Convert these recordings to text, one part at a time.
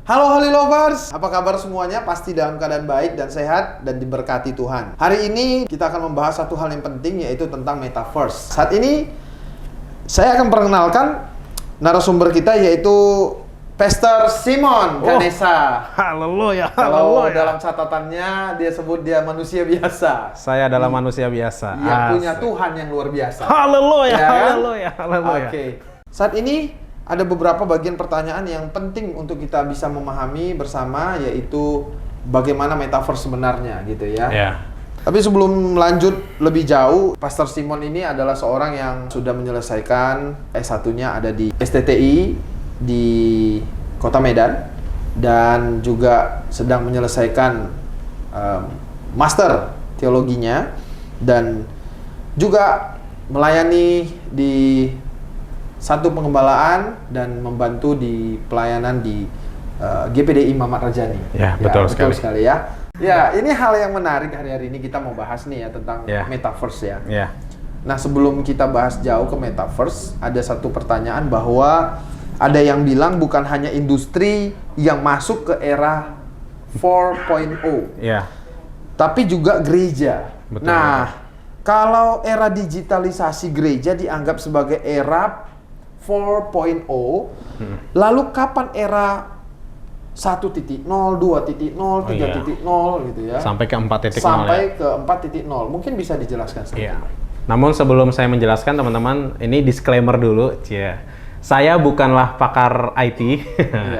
Halo Holy Lovers, apa kabar semuanya? Pasti dalam keadaan baik dan sehat dan diberkati Tuhan. Hari ini kita akan membahas satu hal yang penting, yaitu tentang Metaverse. Saat ini saya akan perkenalkan narasumber kita, yaitu Pastor Simon Ganesha. Haleluya. Kalau dalam catatannya dia sebut dia manusia biasa. Saya adalah manusia biasa. Yang punya Tuhan yang luar biasa. Haleluya, Ya kan? haleluya, haleluya. Oke. Saat ini ada beberapa bagian pertanyaan yang penting untuk kita bisa memahami bersama, yaitu bagaimana metaverse sebenarnya gitu ya. Ya. Tapi sebelum lanjut lebih jauh, Pastor Simon ini adalah seorang yang sudah menyelesaikan S1-nya ada di STTI di Kota Medan, dan juga sedang menyelesaikan master teologinya, dan juga melayani di satu pengembalaan dan membantu di pelayanan di GPDI Mamat Rajani. Ya, betul sekali. Ya. Ya, ini hal yang menarik hari-hari ini kita mau bahas nih ya tentang metaverse ya. Ya. Nah, sebelum kita bahas jauh ke metaverse, ada satu pertanyaan bahwa ada yang bilang bukan hanya industri yang masuk ke era 4.0. Ya. Tapi juga gereja. Betul, nah, kalau era digitalisasi gereja dianggap sebagai era 4.0, lalu kapan era 1.0, 2.0, 3.0 gitu ya? Sampai ke 4.0 Sampai ya? ke 4.0. Mungkin bisa dijelaskan sedikit. Iya. Namun sebelum saya menjelaskan, teman-teman, ini disclaimer dulu, saya bukanlah pakar IT,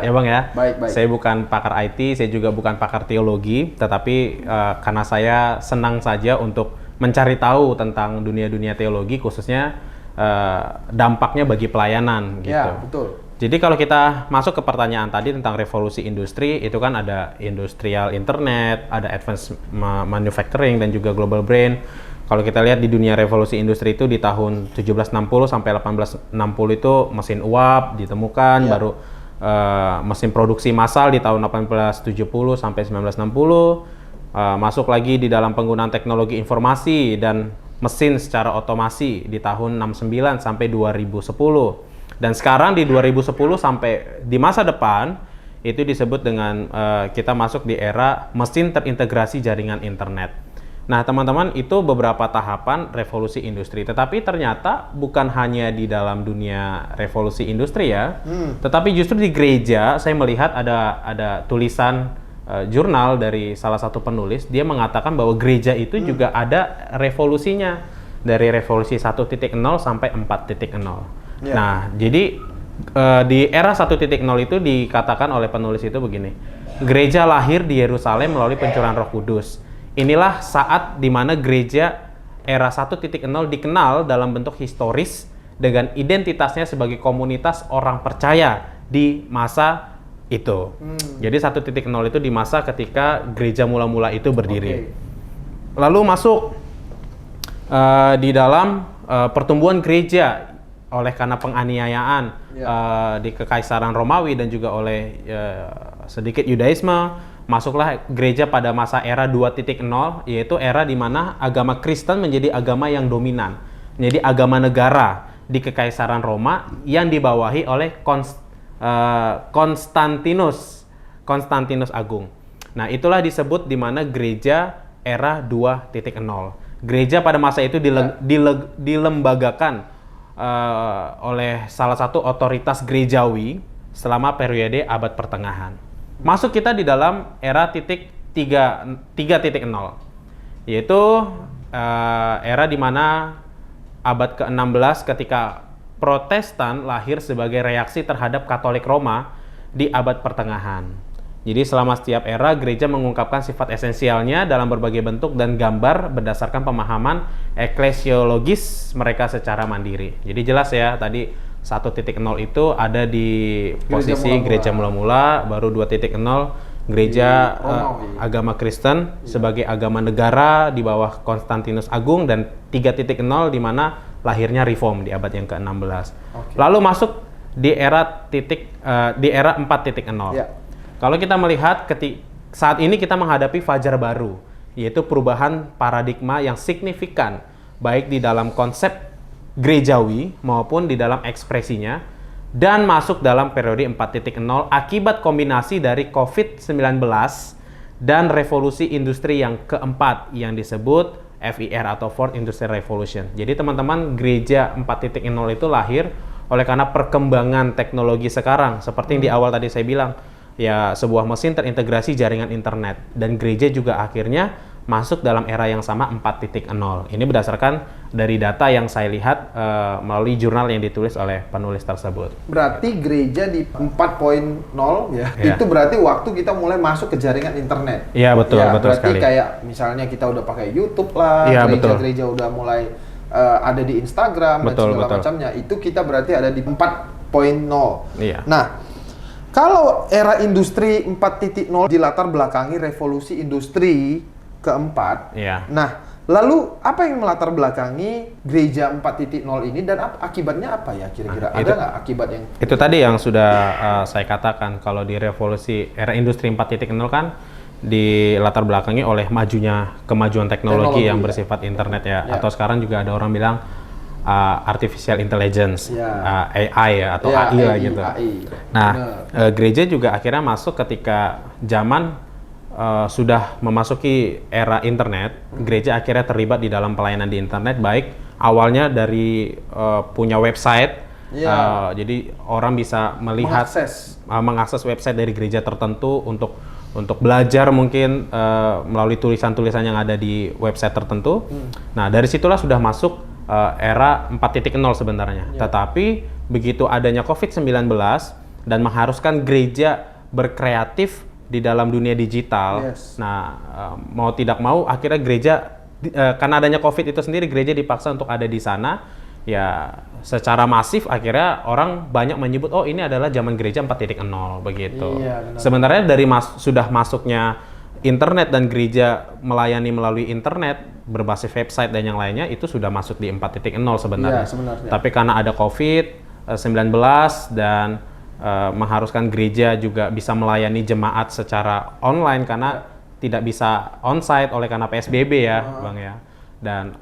ya Bang ya. Baik. Saya bukan pakar IT, saya juga bukan pakar teologi, tetapi karena saya senang saja untuk mencari tahu tentang dunia-dunia teologi, khususnya dampaknya bagi pelayanan gitu. Ya, betul. Jadi kalau kita masuk ke pertanyaan tadi tentang revolusi industri, itu kan ada industrial internet, ada advanced manufacturing, dan juga global brain. Kalau kita lihat di dunia revolusi industri itu di tahun 1760 sampai 1860 itu mesin uap ditemukan, baru mesin produksi massal di tahun 1870 sampai 1960, masuk lagi di dalam penggunaan teknologi informasi dan mesin secara otomasi di tahun 69 sampai 2010. Dan sekarang di 2010 sampai di masa depan itu disebut dengan kita masuk di era mesin terintegrasi jaringan internet. Nah, teman-teman, itu beberapa tahapan revolusi industri. Tetapi ternyata bukan hanya di dalam dunia revolusi industri ya, tetapi justru di gereja saya melihat ada tulisan jurnal dari salah satu penulis. Dia mengatakan bahwa gereja itu juga ada revolusinya, dari revolusi 1.0 sampai 4.0. Nah, jadi di era 1.0 itu dikatakan oleh penulis itu begini: gereja lahir di Yerusalem melalui pencurahan Roh Kudus. Inilah saat di mana gereja era 1.0 dikenal dalam bentuk historis dengan identitasnya sebagai komunitas orang percaya di masa itu. Jadi 1.0 itu di masa ketika gereja mula-mula itu berdiri. Lalu masuk di dalam pertumbuhan gereja oleh karena penganiayaan di Kekaisaran Romawi dan juga oleh sedikit Yudaisme. Masuklah gereja pada masa era 2.0, yaitu era di mana agama Kristen menjadi agama yang dominan, menjadi agama negara di Kekaisaran Roma yang dibawahi oleh Konstantinus Agung. Nah, itulah disebut di mana gereja era 2.0. Gereja pada masa itu dilembagakan oleh salah satu otoritas gerejawi selama periode abad pertengahan. Masuk kita di dalam era 3.0, yaitu era di mana abad ke-16 ketika Protestan lahir sebagai reaksi terhadap Katolik Roma di abad pertengahan. Jadi selama setiap era, gereja mengungkapkan sifat esensialnya dalam berbagai bentuk dan gambar berdasarkan pemahaman eklesiologis mereka secara mandiri. Jadi jelas ya, tadi 1.0 itu ada di posisi gereja mula-mula, baru 2.0 gereja agama Kristen sebagai agama negara di bawah Konstantinus Agung, dan 3.0 di mana lahirnya reform di abad yang ke-16. Lalu masuk di era 4.0. Kalau kita melihat saat ini kita menghadapi fajar baru, yaitu perubahan paradigma yang signifikan baik di dalam konsep gerejawi maupun di dalam ekspresinya. dan masuk dalam periode 4.0 akibat kombinasi dari COVID-19 dan revolusi industri yang keempat yang disebut FIR atau Fourth Industrial Revolution. Jadi teman-teman, gereja 4.0 itu lahir oleh karena perkembangan teknologi sekarang. Seperti yang di awal tadi saya bilang, ya sebuah mesin terintegrasi jaringan internet. Dan gereja juga akhirnya masuk dalam era yang sama 4.0. Ini berdasarkan dari data yang saya lihat melalui jurnal yang ditulis oleh penulis tersebut. Berarti gereja di 4.0 ya, itu berarti waktu kita mulai masuk ke jaringan internet. Iya, betul, ya, betul berarti sekali. Kayak misalnya kita udah pakai YouTube lah, Ya, gereja-gereja udah mulai ada di Instagram betul, dan segala betul. macamnya. Itu kita berarti ada di 4.0. Iya. Nah, kalau era industri 4.0 dilatar belakangi revolusi industri keempat. Iya. Nah, lalu apa yang melatar belakangi gereja 4.0 ini dan akibatnya apa ya kira-kira? Nah, ada nggak akibat yang itu tadi yang sudah saya katakan, kalau di revolusi era industri 4.0 kan di latar belakangi oleh kemajuan teknologi yang bersifat internet ya. Atau sekarang juga ada orang bilang artificial intelligence, AI ya, atau AI lah gitu. Nah, gereja juga akhirnya masuk ketika zaman sudah memasuki era internet. Gereja akhirnya terlibat di dalam pelayanan di internet, baik awalnya dari punya website, jadi orang bisa melihat mengakses website dari gereja tertentu untuk belajar mungkin melalui tulisan-tulisan yang ada di website tertentu. Nah, dari situlah sudah masuk era 4.0 sebenarnya. Tetapi begitu adanya COVID-19 dan mengharuskan gereja berkreatif di dalam dunia digital. Nah, mau tidak mau akhirnya gereja karena adanya COVID itu sendiri, gereja dipaksa untuk ada di sana. Ya, secara masif akhirnya orang banyak menyebut, oh ini adalah zaman gereja 4.0 begitu. Sebenarnya dari sudah masuknya internet dan gereja melayani melalui internet berbasis website dan yang lainnya, itu sudah masuk di 4.0 sebenarnya. Tapi karena ada COVID-19 dan mengharuskan gereja juga bisa melayani jemaat secara online karena tidak bisa onsite oleh karena PSBB ya, Bang ya. Dan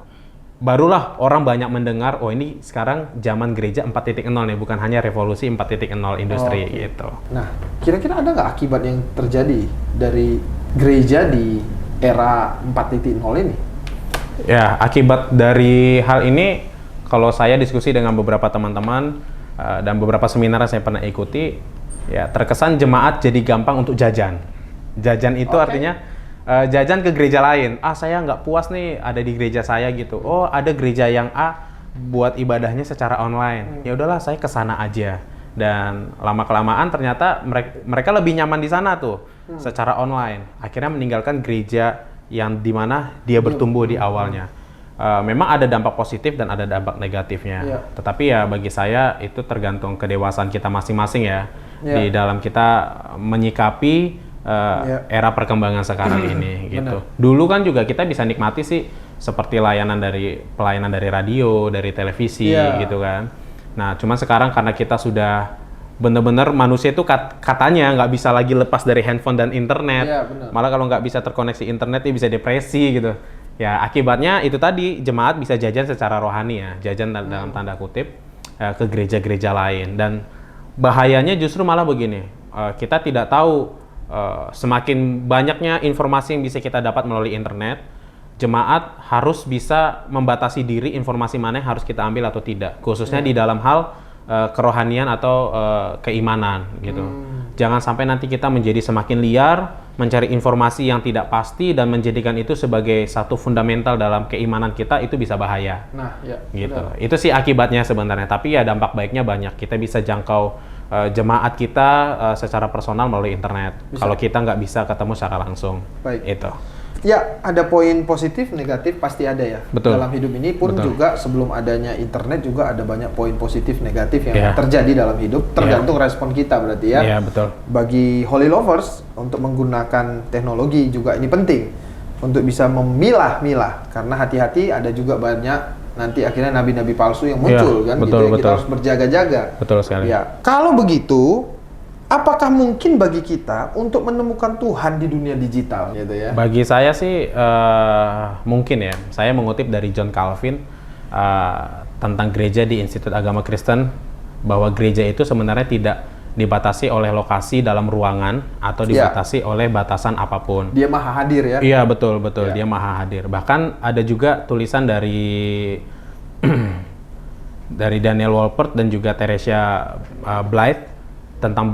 barulah orang banyak mendengar, oh ini sekarang zaman gereja 4.0 nih, bukan hanya revolusi 4.0 industri gitu. Nah, kira-kira ada nggak akibat yang terjadi dari gereja di era 4.0 ini? Ya, akibat dari hal ini, kalau saya diskusi dengan beberapa teman-teman dan beberapa seminar yang saya pernah ikuti, ya terkesan jemaat jadi gampang untuk jajan. Jajan itu artinya jajan ke gereja lain. Saya nggak puas nih ada di gereja saya gitu. Oh, ada gereja yang A buat ibadahnya secara online. Ya udahlah, saya ke sana aja. Dan lama-kelamaan ternyata mereka lebih nyaman di sana tuh secara online. Akhirnya meninggalkan gereja yang dimana dia bertumbuh di awalnya. Memang ada dampak positif dan ada dampak negatifnya. Tetapi ya bagi saya itu tergantung kedewasaan kita masing-masing ya. Di dalam kita menyikapi era perkembangan sekarang ini gitu. Dulu kan juga kita bisa nikmati sih seperti pelayanan dari radio, dari televisi gitu kan. Nah, cuman sekarang karena kita sudah benar-benar manusia itu katanya nggak bisa lagi lepas dari handphone dan internet. Malah kalau nggak bisa terkoneksi internet dia bisa depresi gitu. Ya, akibatnya itu tadi, jemaat bisa jajan secara rohani ya, jajan dalam tanda kutip ke gereja-gereja lain. Dan bahayanya justru malah begini, kita tidak tahu semakin banyaknya informasi yang bisa kita dapat melalui internet, jemaat harus bisa membatasi diri informasi mana yang harus kita ambil atau tidak, khususnya di dalam hal kerohanian atau keimanan gitu. Jangan sampai nanti kita menjadi semakin liar, mencari informasi yang tidak pasti dan menjadikan itu sebagai satu fundamental dalam keimanan kita, itu bisa bahaya. Gitu. Itu sih akibatnya sebenarnya. Tapi ya dampak baiknya banyak. Kita bisa jangkau jemaat kita secara personal melalui internet. Kalau kita nggak bisa ketemu secara langsung. Itu. Ya, ada poin positif, negatif pasti ada ya. Dalam hidup ini pun juga sebelum adanya internet juga ada banyak poin positif, negatif yang terjadi dalam hidup. Tergantung respon kita berarti ya. Iya, betul. Bagi Holy Lovers, untuk menggunakan teknologi juga ini penting. Untuk bisa memilah-milah. Karena hati-hati ada juga banyak nanti akhirnya nabi-nabi palsu yang muncul kan. Betul, gitu. Kita harus berjaga-jaga. Betul sekali. Ya. Kalau begitu, apakah mungkin bagi kita untuk menemukan Tuhan di dunia digital gitu ya? Bagi saya sih mungkin ya. Saya mengutip dari John Calvin tentang gereja di Institut Agama Kristen. bahwa gereja itu sebenarnya tidak dibatasi oleh lokasi dalam ruangan atau dibatasi oleh batasan apapun. Dia maha hadir ya? Iya, betul. Dia maha hadir. Bahkan ada juga tulisan dari dari Daniel Wolpert dan juga Theresia Blythe tentang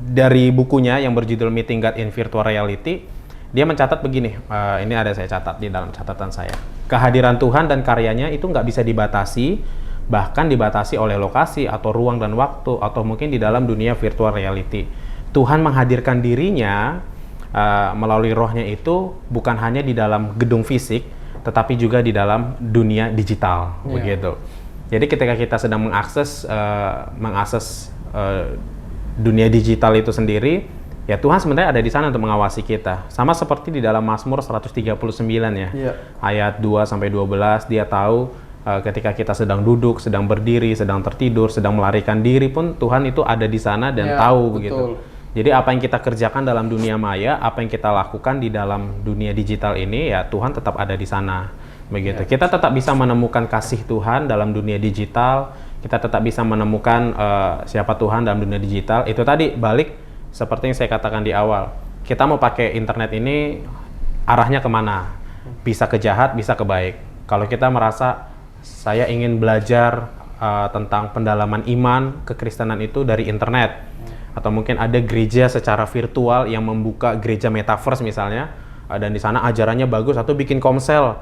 dari bukunya yang berjudul Meeting God in Virtual Reality. Dia mencatat begini, ini ada saya catat di dalam catatan saya. Kehadiran Tuhan dan karyanya itu nggak bisa dibatasi, bahkan dibatasi oleh lokasi atau ruang dan waktu, atau mungkin di dalam dunia virtual reality. Tuhan menghadirkan dirinya melalui rohnya itu bukan hanya di dalam gedung fisik, tetapi juga di dalam dunia digital, begitu. Jadi ketika kita sedang mengakses dunia digital itu sendiri, ya Tuhan sebenarnya ada di sana untuk mengawasi kita. Sama seperti di dalam Mazmur 139 ya, ayat 2-12, dia tahu ketika kita sedang duduk, sedang berdiri, sedang tertidur, sedang melarikan diri pun Tuhan itu ada di sana dan tahu begitu. Jadi apa yang kita kerjakan dalam dunia maya, apa yang kita lakukan di dalam dunia digital ini, ya Tuhan tetap ada di sana begitu. Kita tetap bisa menemukan kasih Tuhan dalam dunia digital, kita tetap bisa menemukan siapa Tuhan dalam dunia digital. Itu tadi balik seperti yang saya katakan di awal. Kita mau pakai internet ini arahnya kemana? Bisa ke jahat, bisa ke baik. Kalau kita merasa saya ingin belajar tentang pendalaman iman kekristenan itu dari internet, atau mungkin ada gereja secara virtual yang membuka gereja metaverse misalnya, dan di sana ajarannya bagus, atau bikin komsel,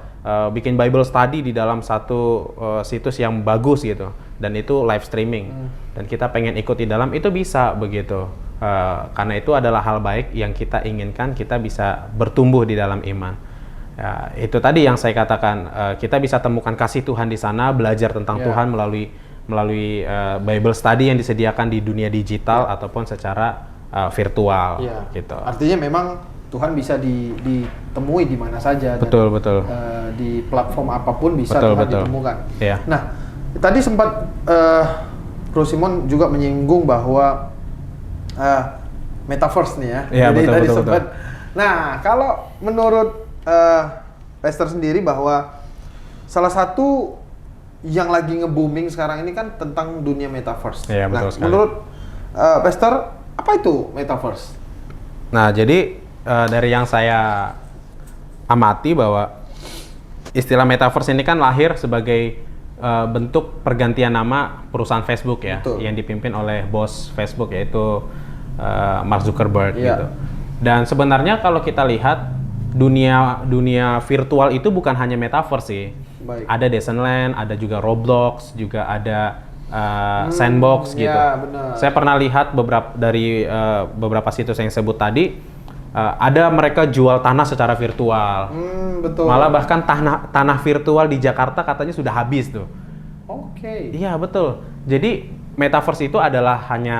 bikin Bible study di dalam satu situs yang bagus gitu, dan itu live streaming, dan kita pengen ikut di dalam, itu bisa begitu, karena itu adalah hal baik yang kita inginkan, kita bisa bertumbuh di dalam iman. Ya, itu tadi yang saya katakan, kita bisa temukan kasih Tuhan di sana, belajar tentang Tuhan melalui Bible study yang disediakan di dunia digital ataupun secara virtual. Gitu. Artinya memang Tuhan bisa ditemui di mana saja. Betul. Di platform apapun bisa Tuhan ditemukan. Nah, tadi sempat Bro Simon juga menyinggung bahwa metaverse nih ya. Jadi tadi sempat. Nah, kalau menurut Pastor sendiri bahwa salah satu yang lagi nge-booming sekarang ini kan tentang dunia metaverse. Betul sekali. Menurut Pastor, apa itu metaverse? Nah, jadi dari yang saya amati bahwa istilah metaverse ini kan lahir sebagai bentuk pergantian nama perusahaan Facebook ya, yang dipimpin oleh bos Facebook yaitu Mark Zuckerberg gitu. Dan sebenarnya kalau kita lihat dunia virtual itu bukan hanya metaverse sih. Ada Decentraland, ada juga Roblox, juga ada Sandbox gitu. Benar. Saya pernah lihat beberapa situs yang sebut tadi, ada mereka jual tanah secara virtual. Betul. Malah bahkan tanah virtual di Jakarta katanya sudah habis tuh. Iya, betul. Jadi metaverse itu adalah hanya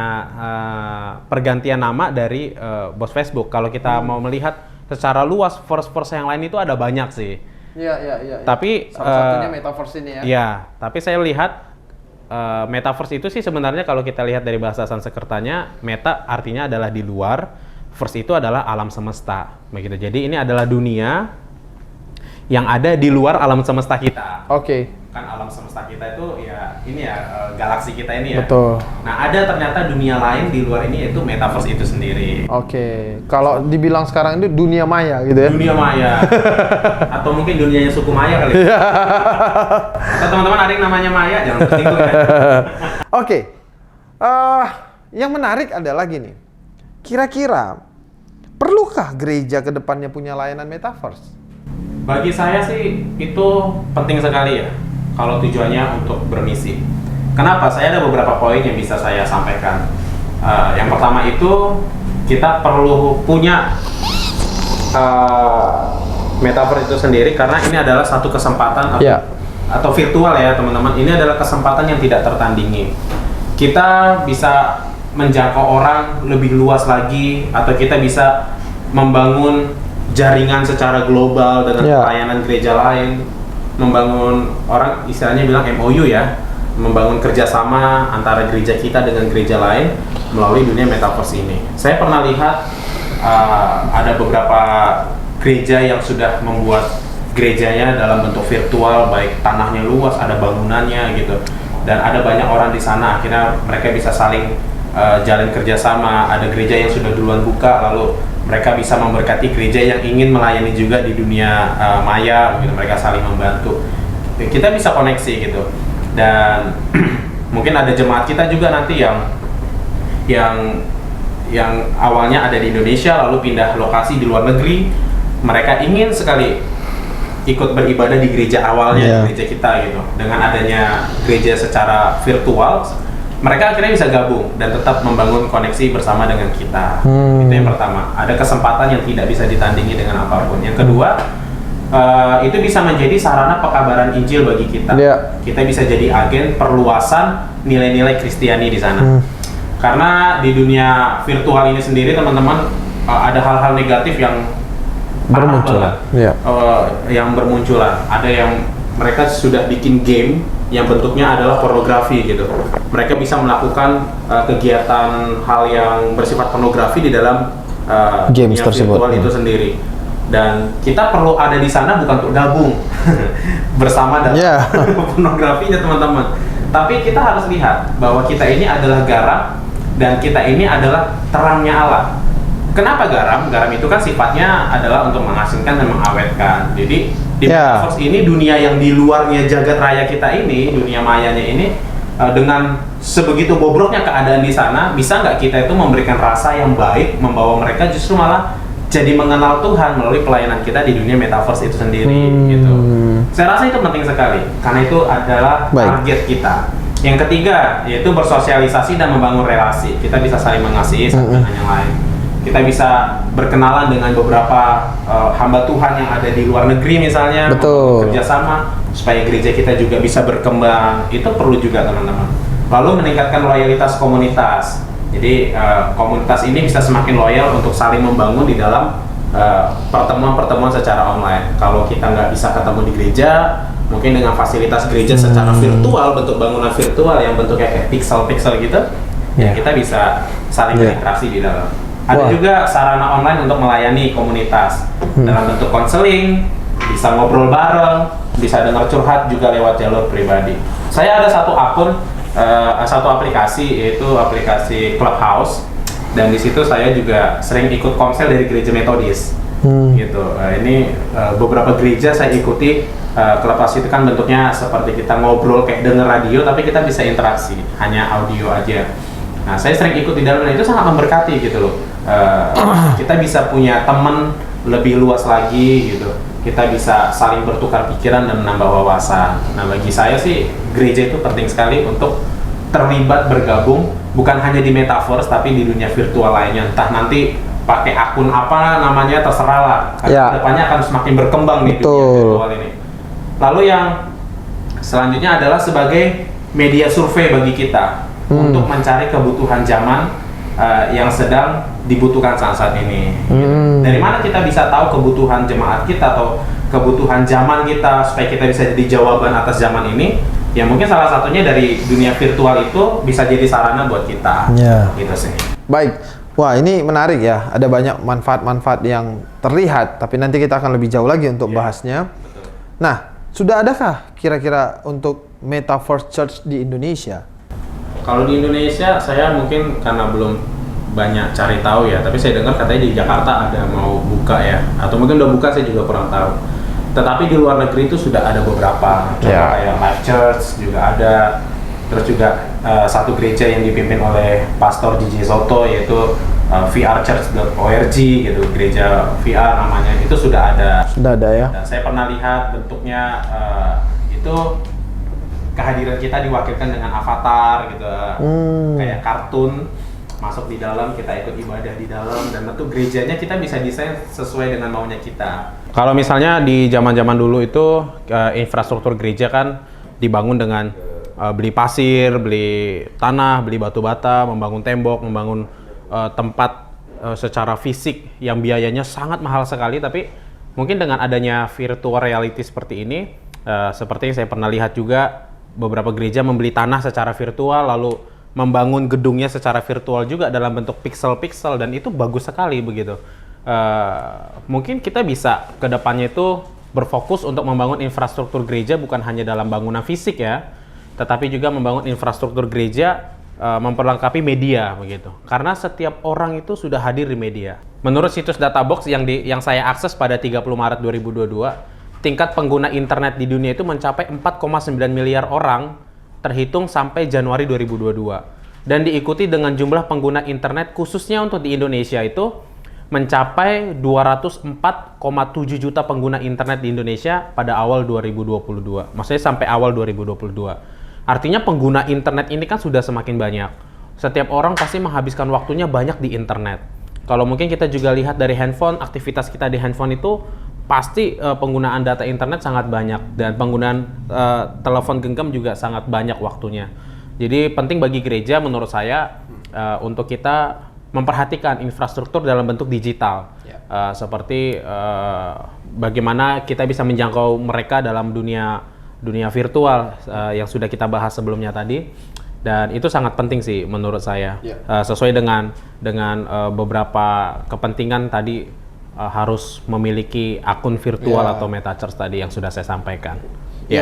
pergantian nama dari bos Facebook. Kalau kita mau melihat secara luas, verse yang lain itu ada banyak sih. Iya. Tapi salah satunya metaverse ini ya. Iya, tapi saya lihat metaverse itu sih sebenarnya kalau kita lihat dari bahasa Sanskertanya, meta artinya adalah di luar, verse itu adalah alam semesta, begitu. Jadi ini adalah dunia yang ada di luar alam semesta kita. Kan alam semesta kita itu ya ini ya galaksi kita ini ya. Betul. Nah, ada ternyata dunia lain di luar ini yaitu metaverse itu sendiri. Kalau dibilang sekarang itu dunia maya gitu ya. Dunia maya. Atau mungkin dunianya suku Maya kali. Atau teman-teman ada yang namanya Maya, jangan tersinggung ya. Yang menarik adalah gini. Kira-kira perlukah gereja ke depannya punya layanan metaverse? Bagi saya sih itu penting sekali ya, kalau tujuannya untuk bermisi. Kenapa? Saya ada beberapa poin yang bisa saya sampaikan. Yang pertama itu kita perlu punya metaverse itu sendiri, karena ini adalah satu kesempatan atau virtual ya teman-teman. Ini adalah kesempatan yang tidak tertandingi. Kita bisa menjangkau orang lebih luas lagi, atau kita bisa membangun jaringan secara global dengan pelayanan gereja lain, membangun orang istilahnya bilang MOU ya, membangun kerjasama antara gereja kita dengan gereja lain melalui dunia metaverse ini. Saya pernah lihat ada beberapa gereja yang sudah membuat gerejanya dalam bentuk virtual, baik tanahnya luas, ada bangunannya gitu. dan ada banyak orang di sana, akhirnya mereka bisa saling jalin kerjasama. Ada gereja yang sudah duluan buka, lalu mereka bisa memberkati gereja yang ingin melayani juga di dunia maya, gitu. Mereka saling membantu. Kita bisa koneksi gitu. Dan mungkin ada jemaat kita juga nanti yang awalnya ada di Indonesia lalu pindah lokasi di luar negeri. Mereka ingin sekali ikut beribadah di gereja awalnya, gereja kita gitu. Dengan adanya gereja secara virtual, mereka akhirnya bisa gabung dan tetap membangun koneksi bersama dengan kita. Itu yang pertama. Ada kesempatan yang tidak bisa ditandingi dengan apapun. Yang kedua, itu bisa menjadi sarana pekabaran Injil bagi kita. Kita bisa jadi agen perluasan nilai-nilai Kristiani di sana. Karena di dunia virtual ini sendiri, teman-teman, ada hal-hal negatif yang bermunculan. Yang bermunculan. Ada yang mereka sudah bikin game yang bentuknya adalah pornografi gitu. Mereka bisa melakukan kegiatan hal yang bersifat pornografi di dalam games tersebut itu sendiri. Dan kita perlu ada di sana bukan untuk gabung bersama dalam pornografinya, teman-teman. Tapi kita harus lihat bahwa kita ini adalah garam dan kita ini adalah terangnya Allah. Kenapa garam? Garam itu kan sifatnya adalah untuk mengasinkan dan mengawetkan. Jadi di metaverse ini, dunia yang di luarnya jagat raya kita ini, dunia mayanya ini, dengan sebegitu bobroknya keadaan di sana, bisa nggak kita itu memberikan rasa yang baik, membawa mereka justru malah jadi mengenal Tuhan melalui pelayanan kita di dunia metaverse itu sendiri, gitu. Saya rasa itu penting sekali, karena itu adalah target kita. Yang ketiga, yaitu bersosialisasi dan membangun relasi. Kita bisa saling mengasihi satu dengan yang lain. Kita bisa berkenalan dengan beberapa hamba Tuhan yang ada di luar negeri misalnya, kerjasama supaya gereja kita juga bisa berkembang. Itu perlu juga, teman-teman. Lalu meningkatkan loyalitas komunitas. Jadi komunitas ini bisa semakin loyal untuk saling membangun di dalam pertemuan-pertemuan secara online. Kalau kita nggak bisa ketemu di gereja, mungkin dengan fasilitas gereja secara virtual, bentuk bangunan virtual yang bentuknya kayak pixel-pixel gitu, ya kita bisa saling berinteraksi di dalam. Ada juga sarana online untuk melayani komunitas dalam bentuk konseling, bisa ngobrol bareng, bisa dengar curhat juga lewat jalur pribadi. Saya ada satu akun, satu aplikasi, yaitu aplikasi Clubhouse, dan di situ saya juga sering ikut komsel dari gereja Metodis. Gitu. Ini beberapa gereja saya ikuti. Clubhouse itu kan bentuknya seperti kita ngobrol kayak denger radio, tapi kita bisa interaksi, hanya audio aja. Nah, saya sering ikut di dalam, dan itu sangat memberkati gitu loh. Kita bisa punya teman lebih luas lagi gitu. Kita bisa saling bertukar pikiran dan menambah wawasan. Nah, bagi saya sih gereja itu penting sekali untuk terlibat bergabung, bukan hanya di metaverse tapi di dunia virtual lainnya. Entah nanti pakai akun apa namanya, terserah lah. Karena depannya akan semakin berkembang nih dunia virtual ini. Lalu yang selanjutnya adalah sebagai media survei bagi kita untuk mencari kebutuhan zaman yang sedang dibutuhkan saat ini. Dari mana kita bisa tahu kebutuhan jemaat kita atau kebutuhan zaman kita supaya kita bisa jadi jawaban atas zaman ini? Ya mungkin salah satunya dari dunia virtual itu bisa jadi sarana buat kita. Gitu sih. Baik. Wah, ini menarik ya. Ada banyak manfaat-manfaat yang terlihat, tapi nanti kita akan lebih jauh lagi untuk bahasnya. Betul. Nah, sudah adakah kira-kira untuk Metaverse Church di Indonesia? Kalau di Indonesia, saya mungkin karena belum banyak cari tahu ya, tapi saya dengar katanya di Jakarta ada mau buka ya, atau mungkin udah buka, saya juga kurang tahu. Tetapi di luar negeri itu sudah ada beberapa, kayak Life Church juga ada, terus juga satu gereja yang dipimpin oleh Pastor DJ Soto, yaitu vrchurch.org gitu, gereja VR namanya, itu sudah ada. Sudah ada ya. Dan saya pernah lihat bentuknya, itu kehadiran kita diwakilkan dengan avatar gitu, kayak kartun, masuk di dalam, kita ikut ibadah di dalam, dan tentu gerejanya kita bisa desain sesuai dengan maunya kita. Kalau misalnya di zaman-zaman dulu itu infrastruktur gereja kan dibangun dengan beli pasir, beli tanah, beli batu bata, membangun tembok, membangun tempat secara fisik yang biayanya sangat mahal sekali. Tapi mungkin dengan adanya virtual reality seperti ini, seperti yang saya pernah lihat juga, beberapa gereja membeli tanah secara virtual lalu membangun gedungnya secara virtual juga dalam bentuk pixel-pixel, dan itu bagus sekali begitu. Mungkin kita bisa ke depannya itu berfokus untuk membangun infrastruktur gereja bukan hanya dalam bangunan fisik ya, tetapi juga membangun infrastruktur gereja, memperlengkapi media begitu. Karena setiap orang itu sudah hadir di media. Menurut situs Databox yang saya akses pada 30 Maret 2022, tingkat pengguna internet di dunia itu mencapai 4,9 miliar orang terhitung sampai Januari 2022. Dan diikuti dengan jumlah pengguna internet khususnya untuk di Indonesia itu mencapai 204,7 juta pengguna internet di Indonesia pada awal 2022. Maksudnya sampai awal 2022. Artinya pengguna internet ini kan sudah semakin banyak. Setiap orang pasti menghabiskan waktunya banyak di internet. Kalau mungkin kita juga lihat dari handphone, aktivitas kita di handphone itu pasti penggunaan data internet sangat banyak. Dan penggunaan telepon genggam juga sangat banyak waktunya. Jadi penting bagi gereja menurut saya untuk kita memperhatikan infrastruktur dalam bentuk digital. Seperti bagaimana kita bisa menjangkau mereka dalam dunia virtual yang sudah kita bahas sebelumnya tadi, dan itu sangat penting sih menurut saya. Sesuai dengan beberapa kepentingan tadi, harus memiliki akun virtual atau meta church tadi yang sudah saya sampaikan.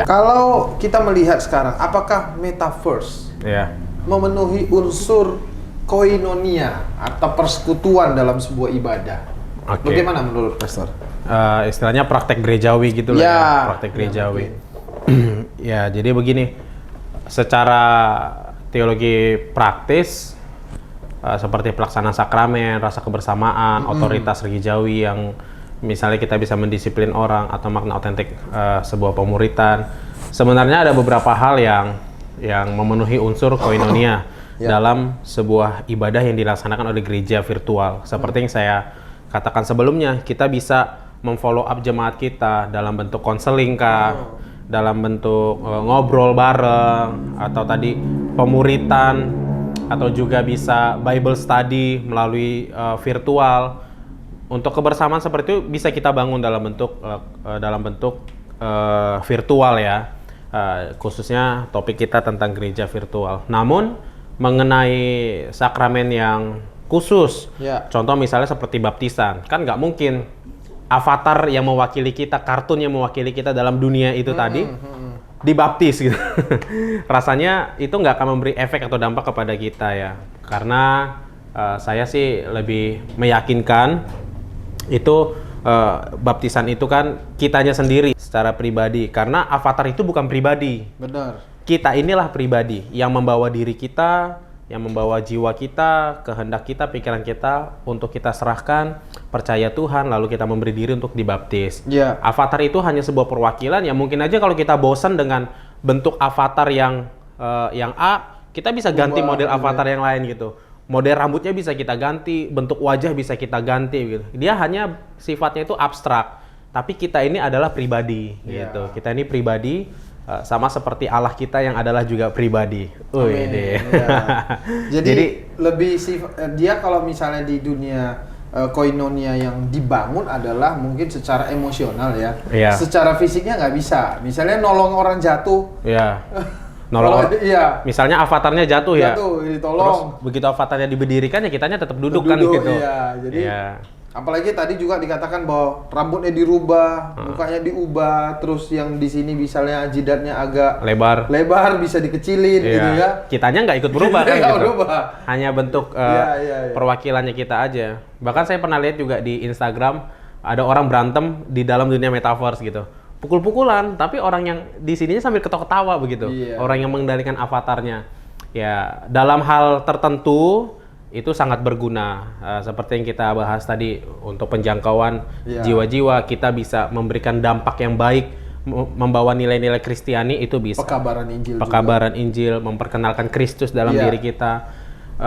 Kalau kita melihat sekarang, apakah metaverse memenuhi unsur koinonia atau persekutuan dalam sebuah ibadah? Bagaimana menurut Pastor? Istilahnya praktek gerejawi gitu lah ya, praktek gerejawi. Ya, jadi begini, secara teologi praktis seperti pelaksanaan sakramen, rasa kebersamaan, otoritas gerejawi yang misalnya kita bisa mendisiplin orang atau makna otentik sebuah pemuritan, sebenarnya ada beberapa hal yang memenuhi unsur koinonia dalam sebuah ibadah yang dilaksanakan oleh gereja virtual. Seperti yang saya katakan sebelumnya, kita bisa memfollow up jemaat kita dalam bentuk konseling kah, dalam bentuk ngobrol bareng, atau tadi pemuritan, atau juga bisa Bible study melalui virtual. Untuk kebersamaan seperti itu bisa kita bangun dalam bentuk virtual ya, khususnya topik kita tentang gereja virtual. Namun mengenai sakramen yang khusus, contoh misalnya seperti baptisan, kan nggak mungkin avatar yang mewakili kita, kartun yang mewakili kita dalam dunia itu tadi dibaptis gitu. Rasanya itu nggak akan memberi efek atau dampak kepada kita ya. Karena saya sih lebih meyakinkan itu baptisan itu kan kitanya sendiri secara pribadi. Karena avatar itu bukan pribadi. Benar. Kita inilah pribadi yang membawa diri kita, yang membawa jiwa kita, kehendak kita, pikiran kita untuk kita serahkan, percaya Tuhan, lalu kita memberi diri untuk dibaptis. Avatar itu hanya sebuah perwakilan yang mungkin aja kalau kita bosan dengan bentuk avatar yang A, kita bisa ganti model avatar yang lain gitu. Model rambutnya bisa kita ganti, bentuk wajah bisa kita ganti gitu. Dia hanya sifatnya itu abstrak, tapi kita ini adalah pribadi gitu. Kita ini pribadi. Sama seperti Allah kita yang adalah juga pribadi. Jadi lebih dia kalau misalnya di dunia koinonia yang dibangun adalah mungkin secara emosional ya. Secara fisiknya nggak bisa. Misalnya nolong orang jatuh. Nolong. Misalnya avatarnya jatuh ya. Ditolong. Terus begitu avatarnya diberdirikan ya kitanya tetap duduk kan gitu. Jadi apalagi tadi juga dikatakan bahwa rambutnya dirubah, mukanya diubah, terus yang di sini misalnya jidatnya agak lebar bisa dikecilin gitu ya. Kitanya nggak ikut berubah kan gitu. Hanya bentuk perwakilannya kita aja. Bahkan saya pernah lihat juga di Instagram ada orang berantem di dalam dunia metaverse gitu. Pukul-pukulan, tapi orang yang di sininya sambil ketawa-ketawa begitu. Orang yang mengendalikan avatarnya. Ya, dalam hal tertentu itu sangat berguna, seperti yang kita bahas tadi untuk penjangkauan jiwa-jiwa, kita bisa memberikan dampak yang baik, membawa nilai-nilai Kristiani itu bisa. Pekabaran Injil, memperkenalkan Kristus dalam diri kita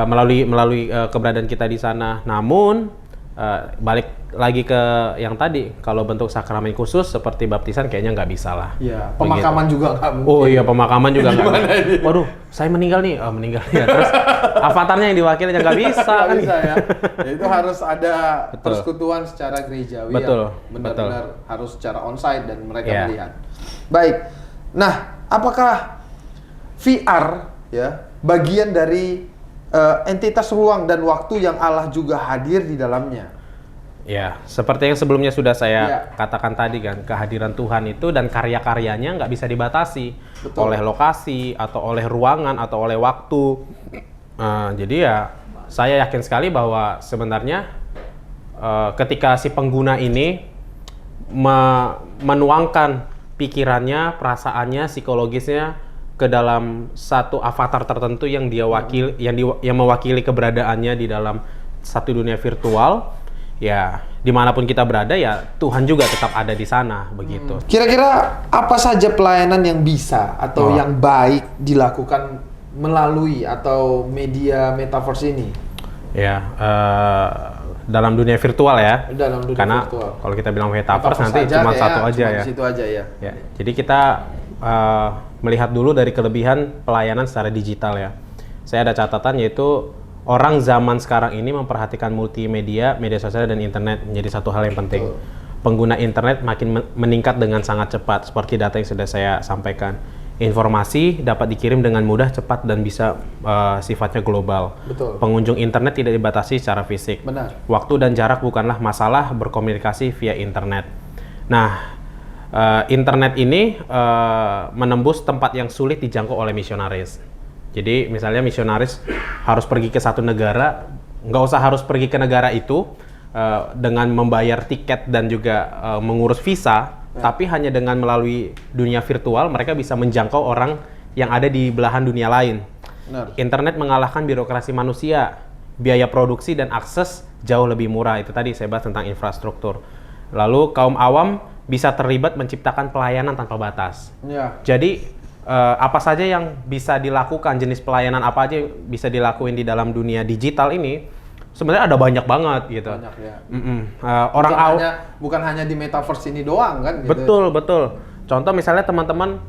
melalui keberadaan kita di sana. Namun balik lagi ke yang tadi, kalau bentuk sakramen khusus seperti baptisan kayaknya nggak bisa lah. Pemakaman juga nggak mungkin. Oh iya, pemakaman juga nggak mungkin. Waduh, saya meninggal nih. Meninggal ya. Terus avatarnya yang diwakili nggak bisa kan? Bisa ya. Itu harus ada persekutuan secara gerejawi yang benar-benar harus secara onsite dan mereka melihat. Baik. Nah, apakah VR ya bagian dari entitas ruang dan waktu yang Allah juga hadir di dalamnya? Ya, seperti yang sebelumnya sudah saya Ya. katakan tadi kan, kehadiran Tuhan itu dan karya-karyanya nggak bisa dibatasi Betul. oleh lokasi atau oleh ruangan atau oleh waktu. Jadi ya, saya yakin sekali bahwa sebenarnya ketika si pengguna ini menuangkan pikirannya, perasaannya, psikologisnya ke dalam satu avatar tertentu yang dia yang mewakili keberadaannya di dalam satu dunia virtual, ya dimanapun kita berada ya Tuhan juga tetap ada di sana begitu. Kira-kira apa saja pelayanan yang bisa atau yang baik dilakukan melalui atau media metaverse ini? Ya, dalam dunia virtual ya. Dalam dunia Karena virtual. kalau kita bilang metaverse nanti aja cuma kayak satu aja cuma ya. di situ aja ya. Ya, jadi kita melihat dulu dari kelebihan pelayanan secara digital ya. Saya ada catatan yaitu orang zaman sekarang ini memperhatikan multimedia, media sosial dan internet menjadi satu hal yang penting. Betul. Pengguna internet makin meningkat dengan sangat cepat seperti data yang sudah saya sampaikan. Informasi dapat dikirim dengan mudah, cepat dan bisa sifatnya global. Betul. Pengunjung internet tidak dibatasi secara fisik. Benar. Waktu dan jarak bukanlah masalah berkomunikasi via internet. Nah, internet ini menembus tempat yang sulit dijangkau oleh misionaris. Jadi misalnya misionaris harus pergi ke satu negara, nggak usah harus pergi ke negara itu dengan membayar tiket dan juga mengurus visa, tapi hanya dengan melalui dunia virtual mereka bisa menjangkau orang yang ada di belahan dunia lain. Benar. Internet mengalahkan birokrasi manusia, biaya produksi dan akses jauh lebih murah. Itu tadi saya bahas tentang infrastruktur. Lalu kaum awam bisa terlibat menciptakan pelayanan tanpa batas. Ya. Jadi apa saja yang bisa dilakukan, jenis pelayanan apa aja yang bisa dilakuin di dalam dunia digital ini, sebenarnya ada banyak banget gitu. Banyak ya. Orang bukan hanya di metaverse ini doang kan? Gitu. betul. Contoh misalnya teman-teman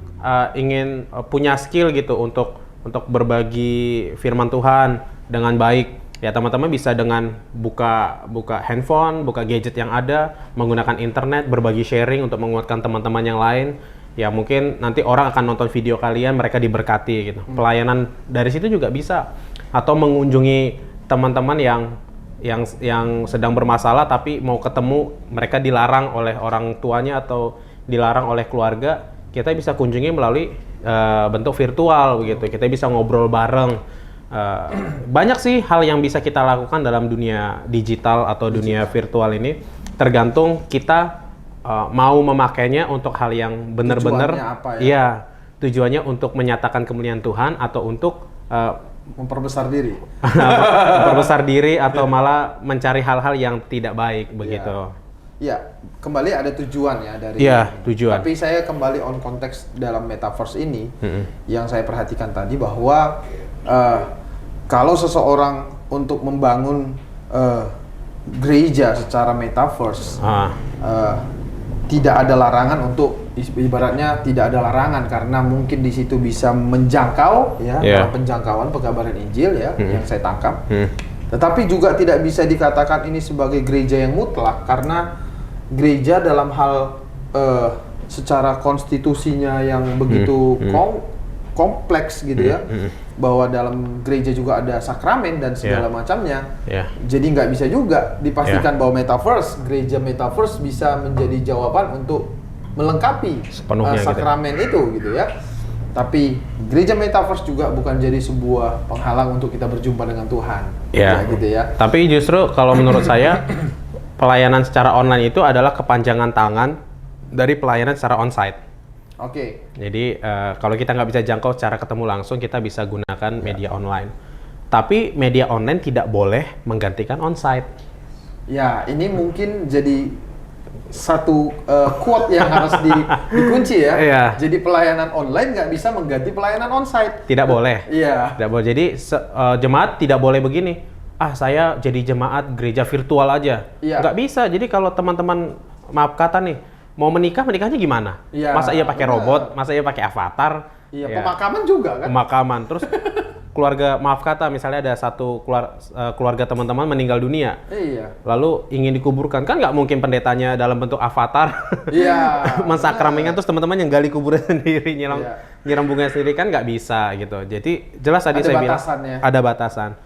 ingin punya skill gitu untuk berbagi firman Tuhan dengan baik. Ya teman-teman bisa dengan buka handphone, buka gadget yang ada, menggunakan internet, berbagi sharing untuk menguatkan teman-teman yang lain. Ya mungkin nanti orang akan nonton video kalian, mereka diberkati gitu. Pelayanan dari situ juga bisa. Atau mengunjungi teman-teman yang sedang bermasalah tapi mau ketemu, mereka dilarang oleh orang tuanya atau dilarang oleh keluarga, kita bisa kunjungi melalui bentuk virtual begitu. Kita bisa ngobrol bareng. Banyak sih hal yang bisa kita lakukan dalam dunia digital atau dunia virtual ini, tergantung kita mau memakainya untuk hal yang benar-benar, Tujuannya apa ya? Iya, tujuannya untuk menyatakan kemuliaan Tuhan atau untuk Memperbesar diri. memperbesar diri atau malah mencari hal-hal yang tidak baik begitu. Ya, kembali ada tujuan ya dari Iya, ini. tujuan. Tapi saya kembali on konteks dalam metaverse ini, yang saya perhatikan tadi bahwa kalau seseorang untuk membangun gereja secara metaverse, tidak ada larangan untuk ibaratnya tidak ada larangan karena mungkin di situ bisa menjangkau ya dalam penjangkauan pekabaran Injil ya yang saya tangkap. Tetapi juga tidak bisa dikatakan ini sebagai gereja yang mutlak karena gereja dalam hal secara konstitusinya yang begitu kompleks gitu ya. Bahwa dalam gereja juga ada sakramen dan segala macamnya. Jadi nggak bisa juga dipastikan bahwa gereja metaverse bisa menjadi jawaban untuk melengkapi sakramen gitu ya. Tapi gereja metaverse juga bukan jadi sebuah penghalang untuk kita berjumpa dengan Tuhan. Ya, gitu ya. Tapi justru kalau menurut saya pelayanan secara online itu adalah kepanjangan tangan dari pelayanan secara onsite. Oke. Jadi kalau kita nggak bisa jangkau secara ketemu langsung, kita bisa gunakan media online. Tapi media online tidak boleh menggantikan onsite. Ya, ini mungkin jadi satu quote yang harus dikunci ya. Jadi pelayanan online nggak bisa mengganti pelayanan onsite. Tidak boleh. Iya. Tidak boleh. Jadi jemaat tidak boleh begini. Saya jadi jemaat gereja virtual aja. Nggak bisa. Jadi kalau teman-teman maaf kata nih, mau menikahnya gimana? Masa iya pakai robot? Masa iya pakai avatar? Iya, pemakaman juga kan? Pemakaman. Terus keluarga, maaf kata, misalnya ada satu keluarga teman-teman meninggal dunia. Iya. Lalu ingin dikuburkan, kan nggak mungkin pendetanya dalam bentuk avatar. Iya. Mensakramenkan terus teman-teman yang gali kuburan sendiri, nyiram bunga sendiri kan nggak bisa gitu. Jadi jelas tadi saya bilang ada batasan.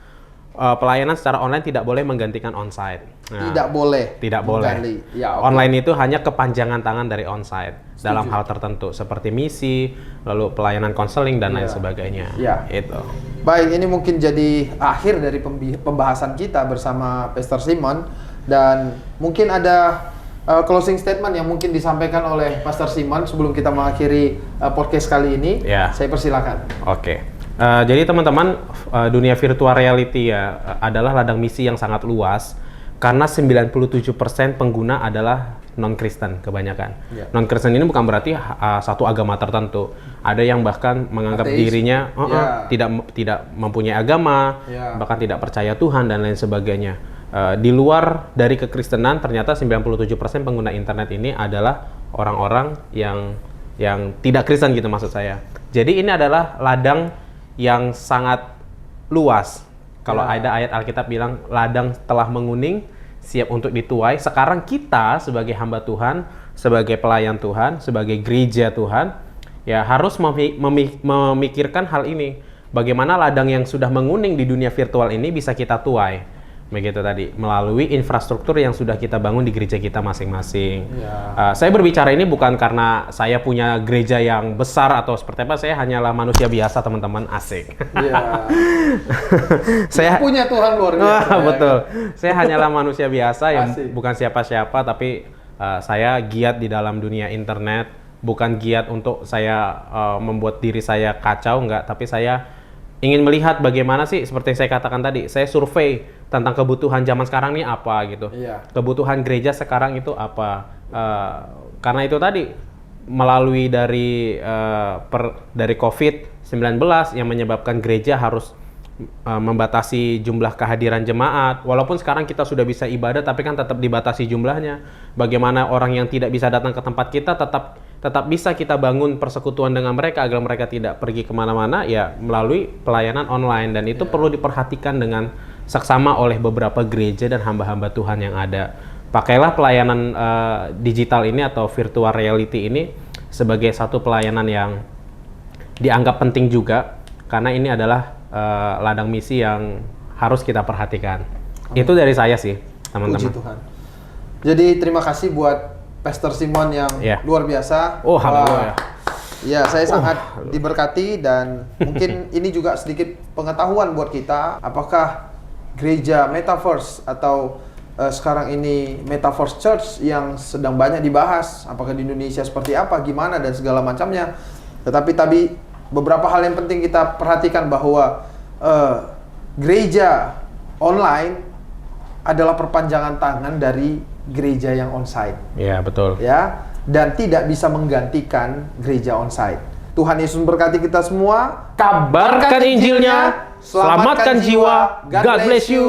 pelayanan secara online tidak boleh menggantikan onsite. Nah, Tidak boleh. tidak boleh. menggali. Ya, oke. Online itu hanya kepanjangan tangan dari onsite dalam hal tertentu seperti misi, lalu pelayanan konseling dan lain sebagainya. Ya. Itu. Baik, ini mungkin jadi akhir dari pembahasan kita bersama Pastor Simon, dan mungkin ada closing statement yang mungkin disampaikan oleh Pastor Simon sebelum kita mengakhiri podcast kali ini. Ya. Saya persilakan. Oke. Jadi teman-teman, dunia virtual reality ya adalah ladang misi yang sangat luas karena 97% pengguna adalah non-Kristen kebanyakan. Ya. Non-Kristen ini bukan berarti satu agama tertentu. Ada yang bahkan menganggap Ateis. dirinya tidak mempunyai agama, Ya. bahkan tidak percaya Tuhan dan lain sebagainya. Di luar dari kekristenan, ternyata 97% pengguna internet ini adalah orang-orang yang tidak Kristen gitu maksud saya. Jadi ini adalah ladang yang sangat luas. Kalau ada ayat Alkitab bilang ladang telah menguning, siap untuk dituai. Sekarang kita sebagai hamba Tuhan, sebagai pelayan Tuhan, sebagai gereja Tuhan, ya harus memikirkan hal ini. Bagaimana ladang yang sudah menguning di dunia virtual ini bisa kita tuai. Begitu tadi, melalui infrastruktur yang sudah kita bangun di gereja kita masing-masing. Saya berbicara ini bukan karena saya punya gereja yang besar atau seperti apa, saya hanyalah manusia biasa teman-teman, asik. Saya punya Tuhan luar biasa. Betul. Saya hanyalah manusia biasa yang Asik. bukan siapa-siapa, tapi saya giat di dalam dunia internet, bukan giat untuk saya membuat diri saya kacau, enggak, tapi saya ingin melihat bagaimana sih, seperti yang saya katakan tadi, saya survei tentang kebutuhan zaman sekarang ini apa gitu. Kebutuhan gereja sekarang itu apa. Karena itu tadi, melalui dari COVID-19 yang menyebabkan gereja harus membatasi jumlah kehadiran jemaat. Walaupun sekarang kita sudah bisa ibadah, tapi kan tetap dibatasi jumlahnya. Bagaimana orang yang tidak bisa datang ke tempat kita tetap bisa kita bangun persekutuan dengan mereka agar mereka tidak pergi kemana-mana, ya melalui pelayanan online. Dan itu perlu diperhatikan dengan saksama oleh beberapa gereja dan hamba-hamba Tuhan yang ada. Pakailah pelayanan digital ini atau virtual reality ini sebagai satu pelayanan yang dianggap penting juga, karena ini adalah ladang misi yang harus kita perhatikan. Itu dari saya sih, teman-teman. Puji Tuhan. Jadi terima kasih buat Pastor Simon yang luar biasa. Oh, haleluya. Ya, saya sangat diberkati, dan mungkin ini juga sedikit pengetahuan buat kita, apakah gereja Metaverse atau sekarang ini Metaverse Church yang sedang banyak dibahas, apakah di Indonesia seperti apa, gimana, dan segala macamnya. Tetapi beberapa hal yang penting kita perhatikan bahwa gereja online adalah perpanjangan tangan dari gereja yang onsite. Ya, betul. Ya, dan tidak bisa menggantikan gereja onsite. Tuhan Yesus memberkati kita semua. Kabarkan Injilnya, selamatkan jiwa. God bless you.